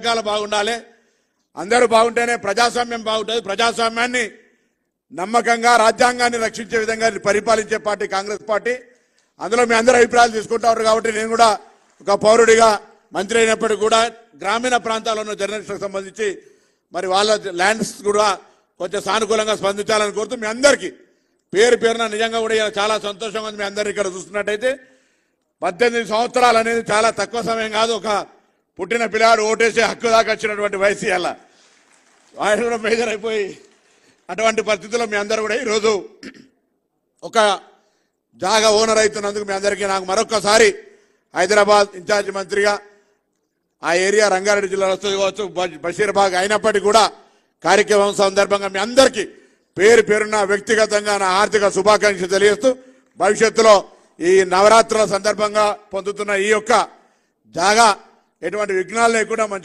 వర్గాలు బాగుండాలి, అందరూ బాగుంటేనే ప్రజాస్వామ్యం బాగుంటుంది. ప్రజాస్వామ్యాన్ని నమ్మకంగా రాజ్యాంగాన్ని రక్షించే విధంగా పరిపాలించే పార్టీ కాంగ్రెస్ పార్టీ. అందులో మీ అందరూ అభిప్రాయాలు తీసుకుంటారు కాబట్టి నేను కూడా ఒక పౌరుడిగా మంత్రి అయినప్పటికీ కూడా గ్రామీణ ప్రాంతాల్లో ఉన్న జర్నలిస్టులకు సంబంధించి మరి వాళ్ళ ల్యాండ్స్ కూడా కొంచెం సానుకూలంగా స్పందించాలని కోరుతూ మీ అందరికీ పేరు పేరున నిజంగా కూడా చాలా సంతోషంగా ఉంది. మీ అందరు ఇక్కడ చూస్తున్నట్టయితే 18 సంవత్సరాలు అనేది చాలా తక్కువ సమయం కాదు. ఒక పుట్టిన పిల్లాడు ఓటేసే హక్కు దాకా వచ్చినటువంటి వయసు అలా ఆయన కూడా మేజర్ అయిపోయి అటువంటి పరిస్థితుల్లో మీ అందరూ కూడా ఈరోజు ఒక జాగా ఓనర్ అవుతున్నందుకు మీ అందరికీ నాకు మరొకసారి హైదరాబాద్ ఇన్ఛార్జ్ మంత్రిగా ఆ ఏరియా రంగారెడ్డి జిల్లాలో వస్తుంది కావచ్చు, బషీర్బాగ్ అయినప్పటికీ కూడా కార్యక్రమం సందర్భంగా మీ అందరికీ పేరు పేరున వ్యక్తిగతంగా నా ఆర్థిక శుభాకాంక్షలు తెలియజేస్తూ భవిష్యత్తులో ఈ నవరాత్రుల సందర్భంగా పొందుతున్న ఈ యొక్క జాగా ఎటువంటి విఘ్నాలు లేకుండా మంచి